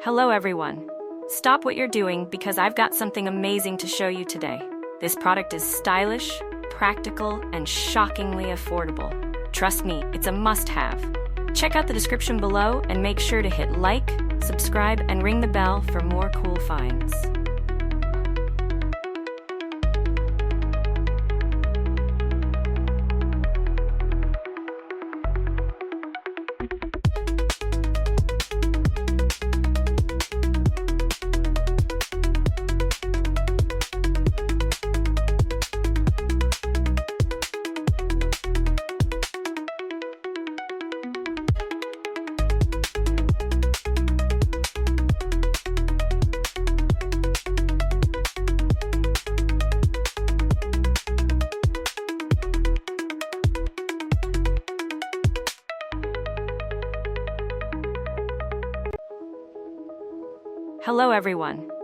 Hello everyone. Stop what you're doing because I've got something amazing to show you today. This product is stylish, practical, and shockingly affordable. Trust me, it's a must-have. Check out the description below and make sure to hit like, subscribe, and ring the bell for more cool finds. Hello everyone.